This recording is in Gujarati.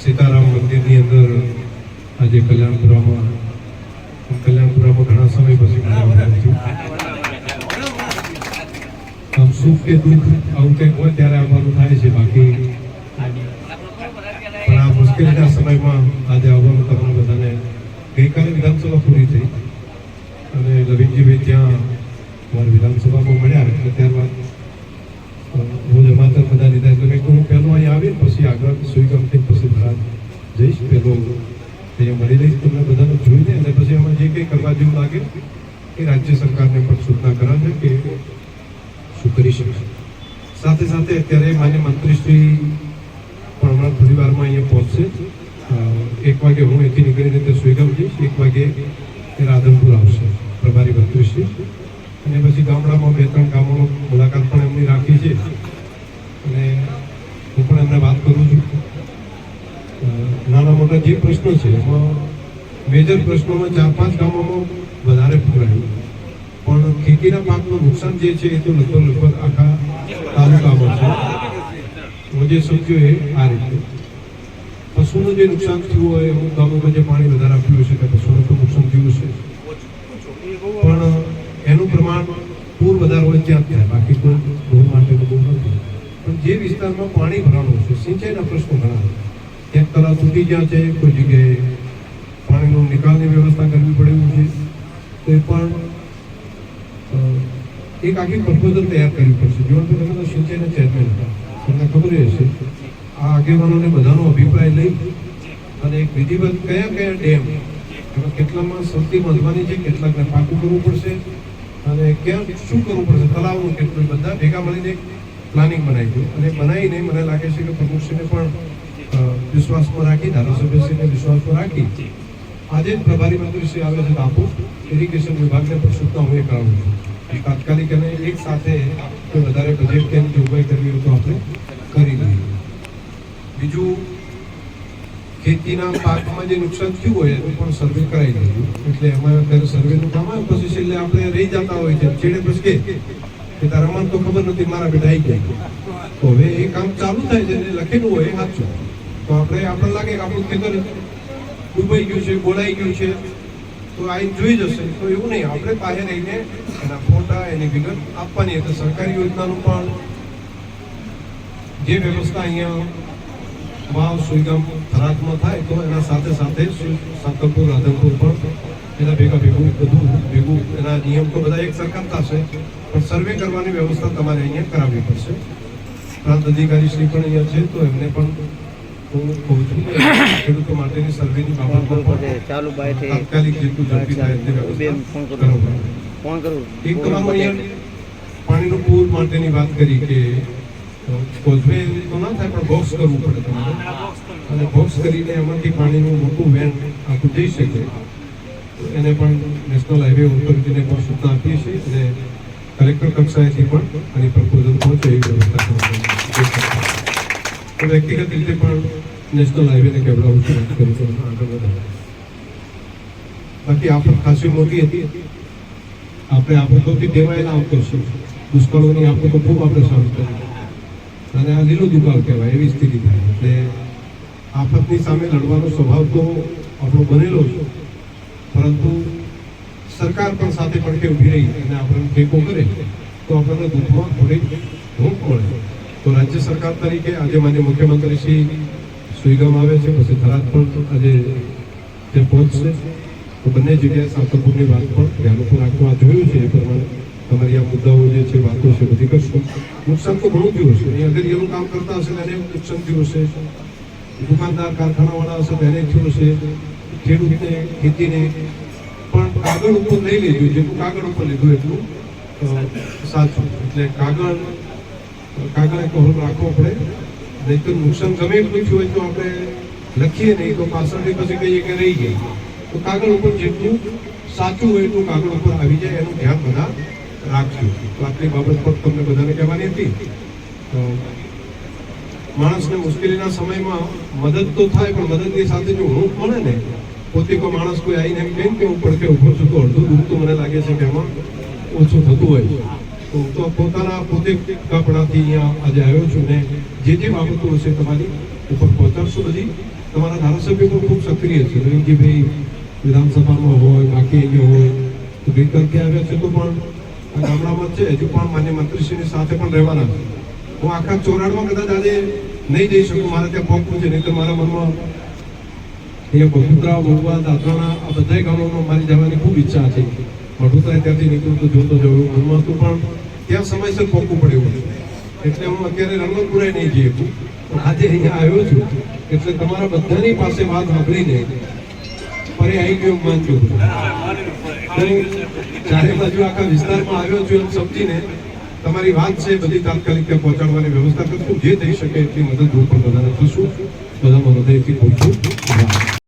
સીતારામ મંદિરની અંદર આજે કલ્યાણપુરામાં ઘણા સમય પછી આમ સુખ કે દુઃખ આવું કંઈક હોય ત્યારે આવવાનું થાય છે. બાકી પણ આ મુશ્કેલીના સમયમાં આજે આવવાનું તમને બધાને ગઈકાલે વિધાનસભા પૂરી થઈ અને લવિંગજીભાઈ ત્યાં અમારી વિધાનસભામાં મળ્યા એટલે ત્યારબાદ હું જમાતર બધા લીધા એટલે મેં હું પહેલો અહીંયા આવીને પછી આગળ સુઈગામથી પછી ભરાજ જઈશ. પહેલો અહીંયા મળી લઈશ તમને બધાને જોઈને અને પછી એમાં જે કંઈ કરવા જેવું લાગે એ રાજ્ય સરકારને પણ સૂચના કરાશે કે શું કરી શકશે. સાથે સાથે અત્યારે માન્ય મંત્રીશ્રી પણ હમણાં થોડી વારમાં અહીંયા પહોંચશે. 1 વાગે હું અહીંથી નીકળીને તે સુઈગામ જઈશ, 1 વાગે એ રાધનપુર આવશે પ્રભારી મંત્રીશ્રી. અને પછી ગામડામાં 2-3 ગામોનો મુલાકાત પણ એમની રાખી છે અને હું પણ એમને વાત કરું છું. નાના મોટા જે પ્રશ્નો છે એમાં મેજર પ્રશ્નોમાં 4-5 ગામોમાં વધારે પૂરાયું, પણ ખેતીના પાકનું નુકસાન જે છે એ તો લગભગ આખા તાલુકામાં છે. હું જે સમજ્યું એ આ રીતે પશુનું જે નુકસાન થયું હોય, અમુક ગામોમાં જે પાણી વધારે આપ્યું હશે કે પશુનું તો નુકસાન થયું હશે, પણ એનું પ્રમાણ પૂર વધારે હોય ત્યાં થાય, બાકી કોઈ ઘઉં માટે બહુ નથી. પણ જે વિસ્તારમાં પાણી ભરાણું છે, સિંચાઈના પ્રશ્નો ઘણા છે, ક્યાંક તળાવ તૂટી ગયા છે, કોઈ જગ્યાએ પાણીનો નિકાલની વ્યવસ્થા કરવી પડે એવું છે, તો એ પણ એક આખી પ્રપોઝલ તૈયાર કરવી પડશે. જો તમે તો સિંચાઈના ચેરમેન હતા, તમને ખબર હશે આ આગેવાનોને બધાનો અભિપ્રાય લઈ અને એક વિધિવત કયા ડેમ એમાં કેટલામાં સૌથી મહત્વની છે, કેટલાકને પાકું કરવું પડશે અને ક્યાં શું કરવું પડશે, તળાવનું કેટલું, બધા ભેગા મળીને પ્લાનિંગ બનાવી દઉં. અને બનાવીને મને લાગે છે કે પ્રમુખશ્રીને પણ વિશ્વાસમાં રાખી, ધારાસભ્યશ્રીને વિશ્વાસમાં રાખી આજે જ પ્રભારી મંત્રીશ્રી આવે છે દાપુ ઇરિગેશન વિભાગને પણ સૂચના હું એ કરાવું છું તાત્કાલિક અને એક સાથે કોઈ વધારે બજેટ કે જોગવાઈ કરવી હોય તો આપણે કરી લઈએ. બીજું, ખેતીના પાકમાં જે નુકસાન થયું હોય એનું પણ સર્વે કરાવી દઈએ. એટલે એમાં અત્યારે સર્વેનું કામ આવે પછી છેલ્લે આપણે રહી જતા હોય છે, છેડે પછી કે તારા મને તો ખબર નથી, મારા બેટા આવી ગયા. તો હવે એ કામ ચાલુ થાય છે, લખેલું હોય એ સાચું, તો આપણે લાગે કે આપણું ખેતર ડૂબાઈ ગયું છે, બોલાઈ ગયું છે, તો આઈને જોઈ જશે. તો એવું નહીં, આપણે પાસે રહીને એના ફોટા, એની વિગત આપવાની. એટલે સરકારી યોજનાનું પણ જે વ્યવસ્થા અહીંયા વાવ, સુઈગામ, થરાદમાં થાય તો એના સાથે સાથે સાંતલપુર, રાધનપુર પણ એના ભેગું એના નિયમ તો બધા એક સરખા થશે, પણ સર્વે કરવાની વ્યવસ્થા તમારે અહીંયા કરાવવી પડશે. પ્રાંત અધિકારી શ્રી પણ અહીંયા છે, તો એમને પણ હું કહું છું કે ખેડૂતો માટેની સર્વેની બાબતમાં પણ તાત્કાલિક જેટલું ઝડપી થાય તે વ્યવસ્થા કરવું. એક તમારું અહીંયા પાણીનું પૂર માટેની વાત કરી કે કોઝવે તો ના થાય, પણ બોક્સ કરવું પડે તમારે, અને બોક્સ કરીને એમાંથી પાણીનું મોટું વેન આખું જઈ શકે. એને પણ નેશનલ હાઈવે ઓથોરિટીને પણ સૂચના આપીએ છીએ અને કલેક્ટર કક્ષાએથી પણ આની પ્રપોઝલ પહોંચે એવી વ્યવસ્થા કરવાની. વ્યક્તિગત રીતે પણ નેશનલ હાઈવેને કેવડાવું છું આગળ વધારે. બાકી આફત ખાસી મોટી હતી, આપણે આફતોથી ટેવાયેલા આવતો છે, દુષ્કાળોની આફતો ખૂબ આપણે સામે કરી અને આ લીલો દુકાળ કહેવાય એવી સ્થિતિ થાય. એટલે આફતની સામે લડવાનો સ્વભાવ તો આપણો બનેલો છે, પરંતુ સરકાર પણ સાથે પડખે ઊભી રહી અને આપણને ટેકો કરે તો આપણને દુઃખમાં થોડી ભૂખ મળે. તો રાજ્ય સરકાર તરીકે આજે માન્ય મુખ્યમંત્રી શ્રી સુઈગામ આવે છે, પછી થરાદ પણ આજે તે પહોંચશે, તો બંને જગ્યાએ સાંતલપુરની વાત પણ ધ્યાન ઉપર રાખવા જોયું છે. એ પ્રમાણે તમારી આ મુદ્દાઓ જે છે, વાતો છે, બધી કરશું. નુકસાન તો ઘણું થયું હશે, અહીં અગરિયાનું કામ કરતા હશે એને નુકસાન થયું હશે, દુકાનદાર કારખાનાવાળા હશે તેને થયું હશે, ખેડૂતને, ખેતીને. પણ કાગળ ઉપર લઈ લેજો, જેટલું કાગળ ઉપર લીધું એટલું સાચું. એટલે કાગળ એક હોલ રાખવો પડે, નહીં તો નુકસાન ગમે એટલું થયું હોય તો આપણે લખીએ નહીં તો પાછળથી પછી કહીએ કે રહી ગઈ. તો કાગળ ઉપર જેટલું સાચું હોય એટલું કાગળ ઉપર આવી જાય એનું ધ્યાન બધા રાખજો. તો આટલી બાબત પણ તમને બધાને કહેવાની હતી. તો માણસને મુશ્કેલીના સમયમાં મદદ તો થાય, પણ મદદની સાથે જો હૂંફ મળે ને, પોતે કોઈ માણસ કોઈ આવીને એમ કહે કે હું પડખે ઉભો છું, તો અડધું દુઃખ તો મને લાગે છે કે એમાં ઓછું થતું હોય. તો પોતાના પોતે કપડાથી અહીંયા આજે આવ્યો છું ને જે બાબતો હશે તમારી ઉપર પહોંચાડશું બધી, તમારા ધારાસભ્ય પણ ખૂબ સક્રિય છે રવિજીભાઈ વિધાનસભામાં હોય બાકી અહીંયા હોય તો ગઈકાલ ક્યાં આવ્યા છે તો પણ આ ગામડામાં છે હજુ પણ માન્ય મંત્રીશ્રીની સાથે પણ રહેવાના છે હું આખા ચોરાડમાં કદાચ આજે નહીં જઈ શકું મારે ત્યાં પહોંચવું છે નહીં તો મારા મનમાં અહીંયા બગુતરા મહુવા દાદરાણા આ બધા ગામોમાં મારી જવાની ખૂબ ઈચ્છા છે વડોદરા ત્યાંથી નીકળું તો જોતો જવું મનમાં તો પણ ત્યાં સમયસર પહોંચવું પડે એવું એટલે હું અત્યારે રંગતપુરાય નહીં જઈ શકું પણ આજે અહીંયા આવ્યો છું એટલે તમારા બધાની પાસે વાત સાંભળીને ફરી આવી ગયો માનજો ચારે બાજુ આખા વિસ્તારમાં આવ્યો છું એમ સમજીને તમારી વાત છે બધી તાત્કાલિક ત્યાં પહોંચાડવાની વ્યવસ્થા કરશું જે થઈ શકે એટલી મદદરૂપ પણ બધાને થશું બધામાં હૃદયથી ખૂબ ખૂબ આભાર.